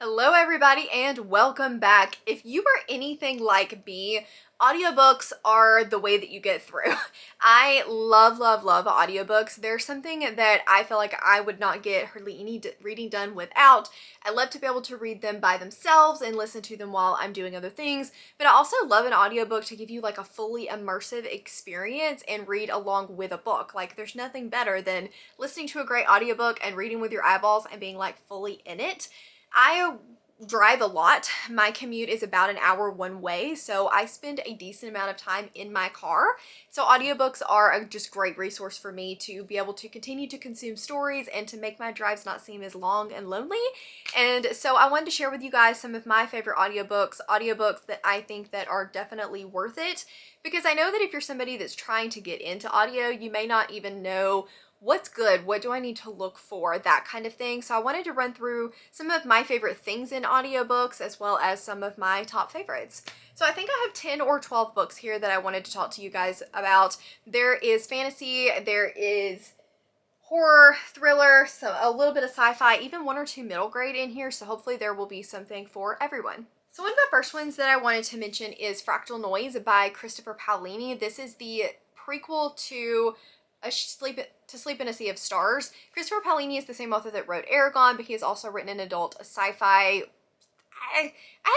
Hello everybody and welcome back. If you are anything like me, audiobooks are the way that you get through. I love audiobooks. They're something that I feel like I would not get hardly any reading done without. I love to be able to read them by themselves and listen to them while I'm doing other things, but I also love an audiobook to give you like a fully immersive experience and read along with a book. Like there's nothing better than listening to a great audiobook and reading with your eyeballs and being like fully in it. I drive a lot. My commute is about an hour one way, so I spend a decent amount of time in my car. So audiobooks are a just great resource for me to be able to continue to consume stories and to make my drives not seem as long and lonely. And so I wanted to share with you guys some of my favorite audiobooks that I think that are definitely worth it, because I know that if you're somebody that's trying to get into audio, you may not even know what's good, what do I need to look for, that kind of thing. So I wanted to run through some of my favorite things in audiobooks as well as some of my top favorites. So I think I have 10 or 12 books here that I wanted to talk to you guys about. There is fantasy, there is horror, thriller, so a little bit of sci-fi, even one or two middle grade in here, so hopefully there will be something for everyone. So one of the first ones that I wanted to mention is Fractal Noise by Christopher Paolini. This is the prequel to Sleep in a Sea of Stars. Christopher Paolini is the same author that wrote Aragon, but he has also written an adult sci-fi, I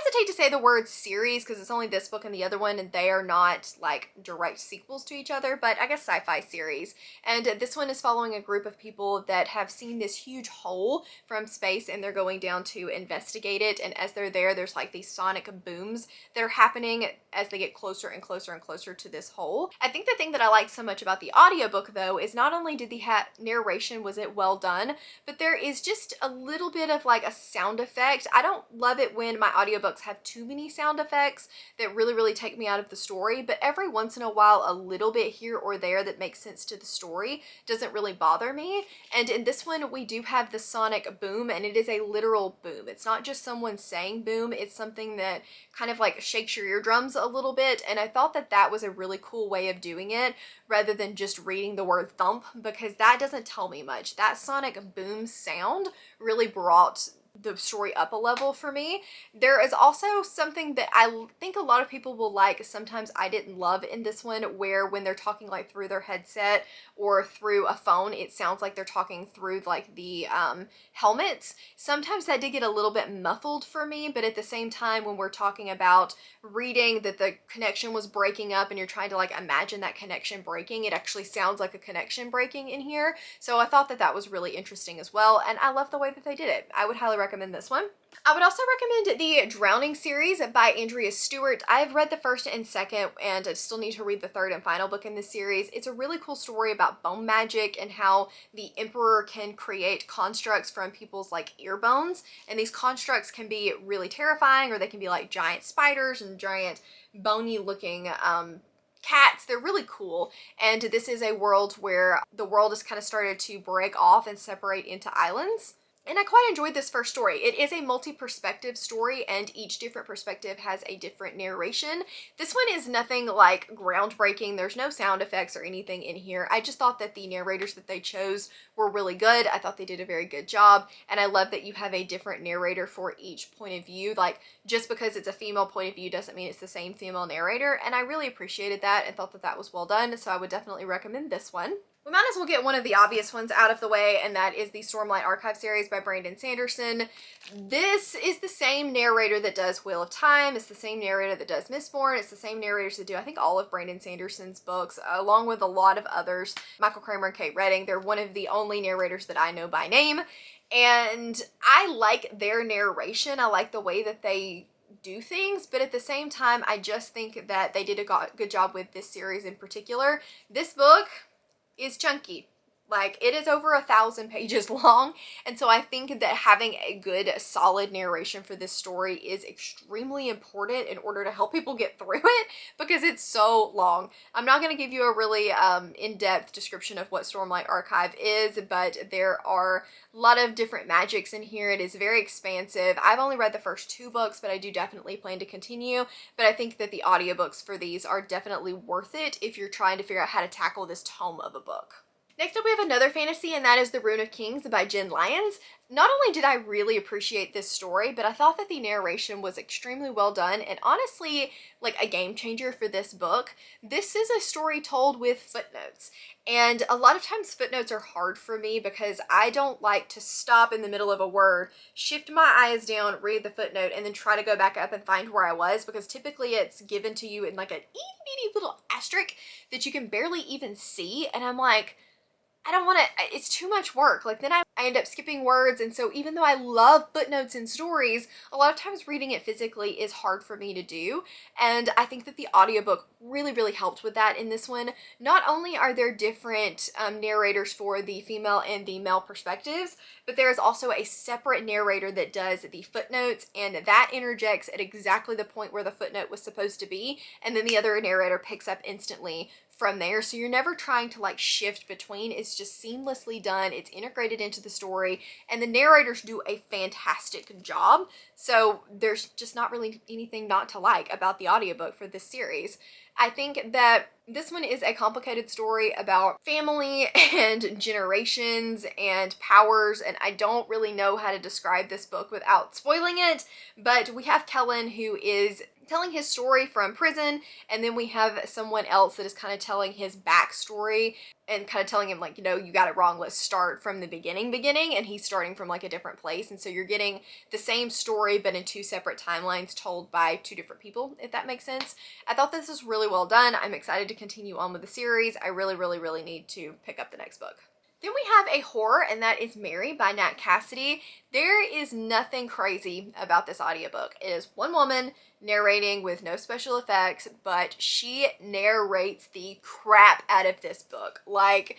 hesitate to say the word series because it's only this book and the other one, and they are not like direct sequels to each other, but I guess sci-fi series. And this one is following a group of people that have seen this huge hole from space and they're going down to investigate it. And as they're there, there's like these sonic booms that are happening as they get closer and closer and closer to this hole. I think the thing that I like so much about the audiobook though is not only did the narration was it well done, but there is just a little bit of like a sound effect. I don't love it when my audiobooks have too many sound effects that really take me out of the story, but every once in a while a little bit here or there that makes sense to the story doesn't really bother me. And in this one we do have the sonic boom, and it is a literal boom. It's not just someone saying boom, it's something that kind of like shakes your eardrums a little bit, and I thought that that was a really cool way of doing it rather than just reading the word thump, because that doesn't tell me much. That sonic boom sound really brought the story up a level for me. There is also something that I think a lot of people will like, sometimes I didn't love in this one, where when they're talking like through their headset or through a phone, it sounds like they're talking through like the helmets. Sometimes that did get a little bit muffled for me, but at the same time when we're talking about reading that the connection was breaking up and you're trying to like imagine that connection breaking, it actually sounds like a connection breaking in here. So I thought that that was really interesting as well, and I love the way that they did it. I would highly recommend this one. I would also recommend the Drowning series by Andrea Stewart. I've read the first and second, and I still need to read the third and final book in this series. It's a really cool story about bone magic and how the Emperor can create constructs from people's like ear bones, and these constructs can be really terrifying, or they can be like giant spiders and giant bony looking cats. They're really cool, and this is a world where the world has kind of started to break off and separate into islands. And I quite enjoyed this first story. It is a multi-perspective story, and each different perspective has a different narration. This one is nothing like groundbreaking. There's no sound effects or anything in here. I just thought that the narrators that they chose were really good. I thought they did a very good job, and I love that you have a different narrator for each point of view. Like, just because it's a female point of view doesn't mean it's the same female narrator, and I really appreciated that and thought that that was well done, so I would definitely recommend this one. We might as well get one of the obvious ones out of the way, and that is the Stormlight Archive series by Brandon Sanderson. This is the same narrator that does Wheel of Time. It's the same narrator that does Mistborn. It's the same narrators that do, I think, all of Brandon Sanderson's books, along with a lot of others. Michael Kramer and Kate Redding. They're one of the only narrators that I know by name, and I like their narration. I like the way that they do things, but at the same time, I just think that they did a good job with this series in particular. This book is chunky. Like, it is over 1,000 pages long, and so I think that having a good, solid narration for this story is extremely important in order to help people get through it, because it's so long. I'm not going to give you a really in-depth description of what Stormlight Archive is, but there are a lot of different magics in here. It is very expansive. I've only read the first 2 books, but I do definitely plan to continue, but I think that the audiobooks for these are definitely worth it if you're trying to figure out how to tackle this tome of a book. Next up we have another fantasy, and that is The Rune of Kings by Jen Lyons. Not only did I really appreciate this story, but I thought that the narration was extremely well done and honestly like a game changer for this book. This is a story told with footnotes, and a lot of times footnotes are hard for me because I don't like to stop in the middle of a word, shift my eyes down, read the footnote, and then try to go back up and find where I was, because typically it's given to you in like an itty bitty little asterisk that you can barely even see, and I'm like, I don't want to, it's too much work. Like then I end up skipping words, and so even though I love footnotes in stories, a lot of times reading it physically is hard for me to do, and I think that the audiobook really helped with that in this one. Not only are there different narrators for the female and the male perspectives, but there is also a separate narrator that does the footnotes, and that interjects at exactly the point where the footnote was supposed to be, and then the other narrator picks up instantly from there. So you're never trying to like shift between, it's just seamlessly done, it's integrated into the story, and the narrators do a fantastic job. So there's just not really anything not to like about the audiobook for this series. I think that this one is a complicated story about family and generations and powers, and I don't really know how to describe this book without spoiling it, but we have Kellen who is telling his story from prison, and then we have someone else that is kind of telling his backstory and kind of telling him like, you know, you got it wrong, let's start from the beginning, and he's starting from like a different place, and so you're getting the same story but in two separate timelines told by two different people, if that makes sense. I thought this was really well done. I'm excited to continue on with the series. I really need to pick up the next book. Then we have a horror, and that is Mary by Nat Cassidy. There is nothing crazy about this audiobook. It is one woman narrating with no special effects, but she narrates the crap out of this book. Like,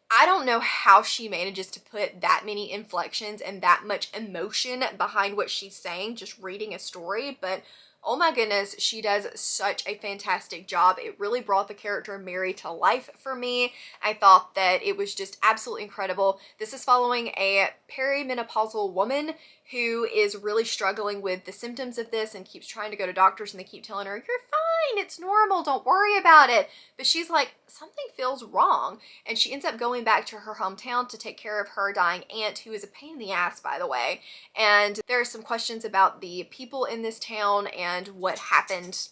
I don't know how she manages to put that many inflections and that much emotion behind what she's saying just reading a story, but oh my goodness, she does such a fantastic job. It really brought the character Mary to life for me. I thought that it was just absolutely incredible. This is following a perimenopausal woman who is really struggling with the symptoms of this and keeps trying to go to doctors, and they keep telling her, you're fine, it's normal, don't worry about it. But she's like, something feels wrong. And she ends up going back to her hometown to take care of her dying aunt, who is a pain in the ass, by the way. And there are some questions about the people in this town and what happened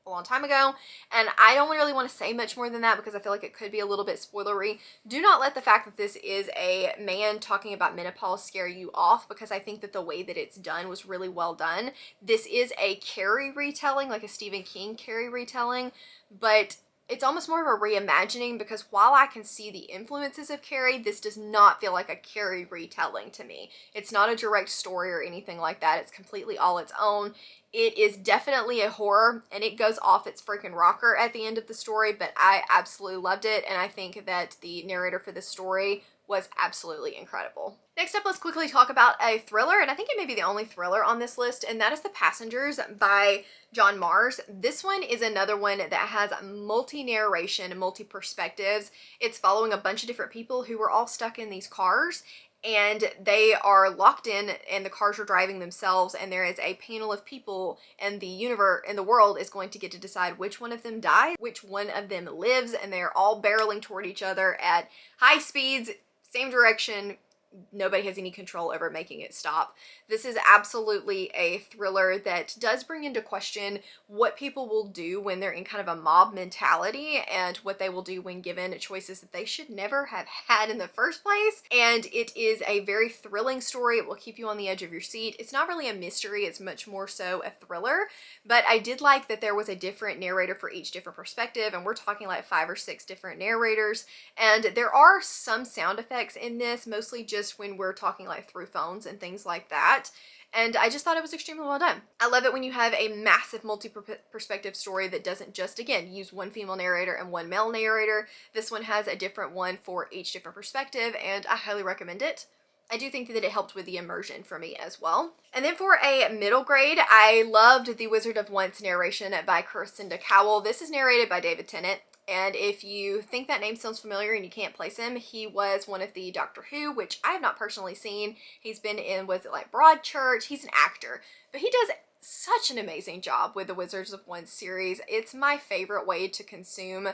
a long time ago, and I don't really want to say much more than that because I feel like it could be a little bit spoilery. Do not let the fact that this is a man talking about menopause scare you off, because I think that the way that it's done was really well done. This is a Carrie retelling, like a Stephen King Carrie retelling, but it's almost more of a reimagining, because while I can see the influences of Carrie, this does not feel like a Carrie retelling to me. It's not a direct story or anything like that. It's completely all its own. It is definitely a horror, and it goes off its freaking rocker at the end of the story, but I absolutely loved it, and I think that the narrator for this story was absolutely incredible. Next up, let's quickly talk about a thriller, and I think it may be the only thriller on this list, and that is The Passengers by John Mars. This one is another one that has multi-narration, multi-perspectives. It's following a bunch of different people who were all stuck in these cars, and they are locked in, and the cars are driving themselves, and there is a panel of people, and the universe and the world is going to get to decide which one of them dies, which one of them lives, and they're all barreling toward each other at high speeds, same direction. Nobody has any control over making it stop. This is absolutely a thriller that does bring into question what people will do when they're in kind of a mob mentality, and what they will do when given choices that they should never have had in the first place. And it is a very thrilling story. It will keep you on the edge of your seat. It's not really a mystery, it's much more so a thriller, but I did like that there was a different narrator for each different perspective, and we're talking like 5 or 6 different narrators. And there are some sound effects in this, mostly just when we're talking like through phones and things like that. And I just thought it was extremely well done. I love it when you have a massive multi-perspective story that doesn't just, again, use one female narrator and one male narrator. This one has a different one for each different perspective, and I highly recommend it. I do think that it helped with the immersion for me as well. And then for a middle grade, I loved The Wizard of Once narration by Kirsten Cowell. This is narrated by David Tennant. And if you think that name sounds familiar and you can't place him, he was one of the Doctor Who, which I have not personally seen. He's been in, was it like Broadchurch? He's an actor, but he does such an amazing job with the Wizards of Once series. It's my favorite way to consume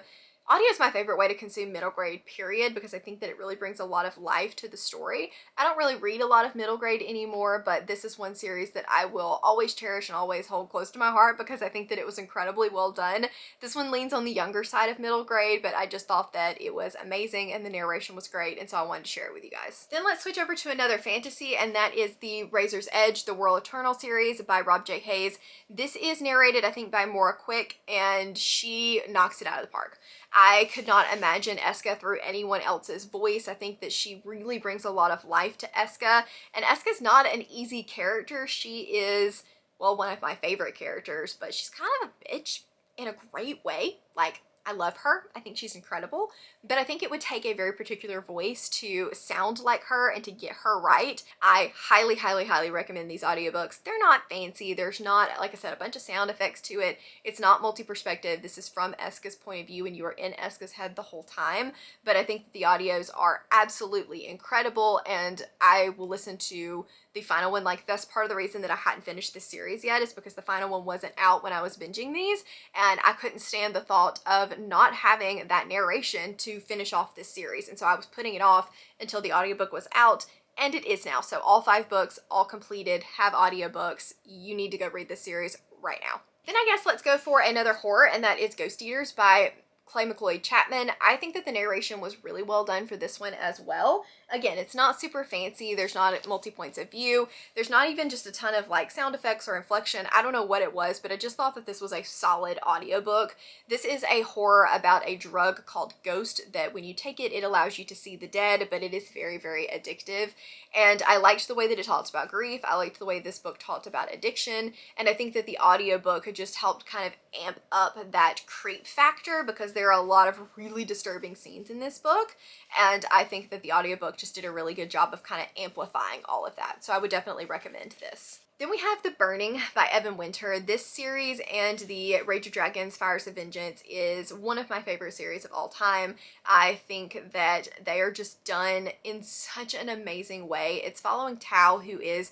Audio is my favorite way to consume middle grade, period, because I think that it really brings a lot of life to the story. I don't really read a lot of middle grade anymore, but this is one series that I will always cherish and always hold close to my heart because I think that it was incredibly well done. This one leans on the younger side of middle grade, but I just thought that it was amazing and the narration was great, and so I wanted to share it with you guys. Then let's switch over to another fantasy, and that is the Razor's Edge, The World Eternal series by Rob J. Hayes. This is narrated, I think, by Maura Quick, and she knocks it out of the park. I could not imagine Eska through anyone else's voice. I think that she really brings a lot of life to Eska, and Eska's not an easy character. She is, well, one of my favorite characters, but she's kind of a bitch in a great way. Like, I love her. I think she's incredible, but I think it would take a very particular voice to sound like her and to get her right. I highly, highly, highly recommend these audiobooks. They're not fancy. There's not, like I said, a bunch of sound effects to it. It's not multi-perspective. This is from Eska's point of view and you are in Eska's head the whole time, but I think that the audios are absolutely incredible, and I will listen to the final one. Like, that's part of the reason that I hadn't finished this series yet, is because the final one wasn't out when I was binging these, and I couldn't stand the thought of not having that narration to finish off this series, and so I was putting it off until the audiobook was out, and it is now. So all 5 books, all completed, have audiobooks. You need to go read this series right now. Then I guess let's go for another horror, and that is Ghost Eaters by Clay McLeod Chapman. I think that the narration was really well done for this one as well. Again, it's not super fancy. There's not multi-points of view. There's not even just a ton of like sound effects or inflection. I don't know what it was, but I just thought that this was a solid audiobook. This is a horror about a drug called Ghost that when you take it, it allows you to see the dead, but it is very, very addictive. And I liked the way that it talked about grief. I liked the way this book talked about addiction. And I think that the audiobook just helped kind of amp up that creep factor, because there are a lot of really disturbing scenes in this book. And I think that the audiobook just did a really good job of kind of amplifying all of that. So I would definitely recommend this. Then we have The Burning by Evan Winter. This series and the Rage of Dragons Fires of Vengeance is one of my favorite series of all time. I think that they are just done in such an amazing way. It's following Tao, who is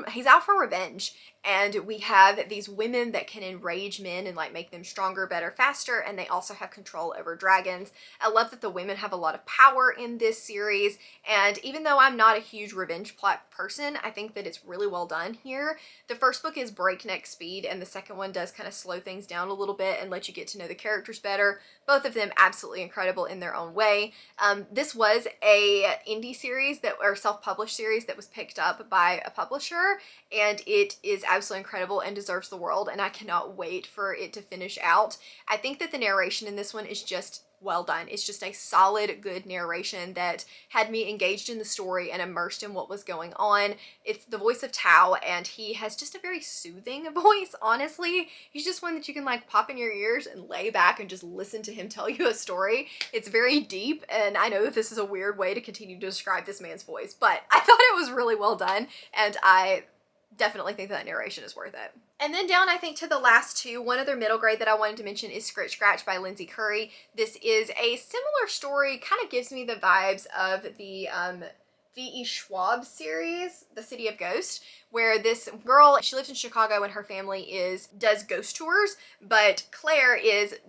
he's out for revenge, and we have these women that can enrage men and like make them stronger, better, faster, and they also have control over dragons. I love that the women have a lot of power in this series, and even though I'm not a huge revenge plot person, I think that it's really well done here. The first book is breakneck speed, and the second one does kind of slow things down a little bit and let you get to know the characters better. Both of them absolutely incredible in their own way. This was a indie series or self-published series that was picked up by a publisher, and it is absolutely incredible and deserves the world, and I cannot wait for it to finish out. I think that the narration in this one is just well done. It's just a solid, good narration that had me engaged in the story and immersed in what was going on. It's the voice of Tao, and he has just a very soothing voice, honestly. He's just one that you can like pop in your ears and lay back and just listen to him tell you a story. It's very deep, and I know that this is a weird way to continue to describe this man's voice, but I thought it was really well done, and I definitely think that narration is worth it. And then down, I think, to the last two, one other middle grade that I wanted to mention is Scritch Scratch by Lindsay Curry. This is a similar story, kind of gives me the vibes of the V.E. Schwab series, The City of Ghosts, where this girl, she lives in Chicago and her family does ghost tours, but Claire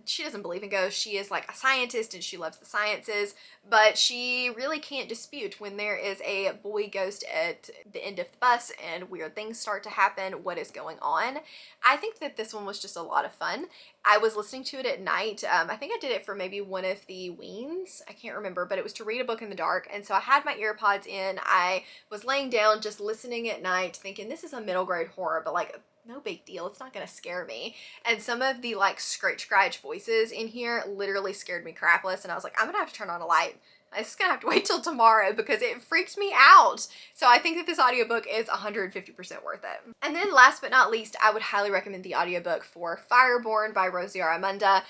she doesn't believe in ghosts. She is like a scientist and she loves the sciences, but she really can't dispute when there is a boy ghost at the end of the bus and weird things start to happen, what is going on. I think that this one was just a lot of fun. I was listening to it at night. I think I did it for maybe one of the weens. I can't remember, but it was to read a book in the dark. And so I had my earpods in. I was laying down just listening at night thinking this is a middle grade horror, but like no big deal. It's not going to scare me. And some of the like scratch voices in here literally scared me crapless. And I was like, I'm going to have to turn on a light. I'm just gonna have to wait till tomorrow because it freaked me out. So I think that this audiobook is 150% worth it. And then last but not least, I would highly recommend the audiobook for Fireborn by Rosie Aramunda.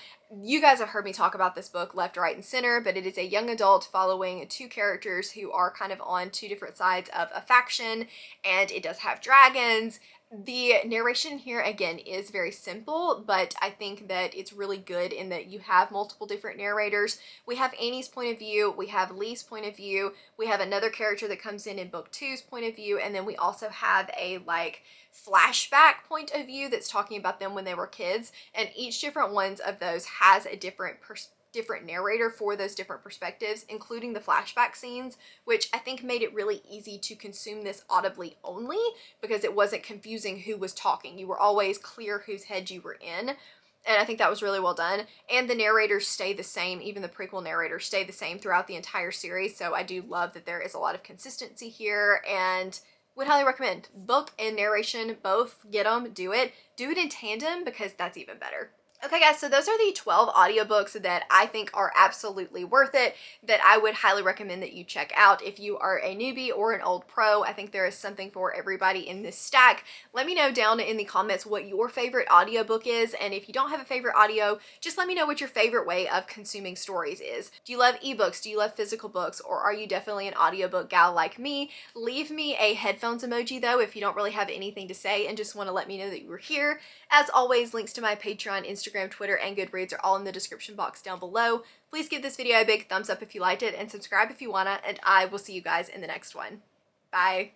You guys have heard me talk about this book left, right, and center, but it is a young adult following two characters who are kind of on two different sides of a faction, and it does have dragons. The narration here, again, is very simple, but I think that it's really good in that you have multiple different narrators. We have Annie's point of view, we have Lee's point of view, we have another character that comes in book two's point of view, and then we also have a like flashback point of view that's talking about them when they were kids, and each different ones of those has a different narrator for those different perspectives, including the flashback scenes, which I think made it really easy to consume this audibly only because it wasn't confusing who was talking. You were always clear whose head you were in. And I think that was really well done. And the narrators stay the same, even the prequel narrators stay the same throughout the entire series. So I do love that there is a lot of consistency here, and would highly recommend. Book and narration, both get them, do it. Do it in tandem because that's even better. Okay guys, so those are the 12 audiobooks that I think are absolutely worth it, that I would highly recommend that you check out. If you are a newbie or an old pro, I think there is something for everybody in this stack. Let me know down in the comments what your favorite audiobook is, and if you don't have a favorite audio, just let me know what your favorite way of consuming stories is. Do you love ebooks? Do you love physical books? Or are you definitely an audiobook gal like me? Leave me a headphones emoji though if you don't really have anything to say and just want to let me know that you were here. As always, links to my Patreon, Instagram, Twitter, and Goodreads are all in the description box down below. Please give this video a big thumbs up if you liked it, and subscribe if you wanna, and I will see you guys in the next one. Bye!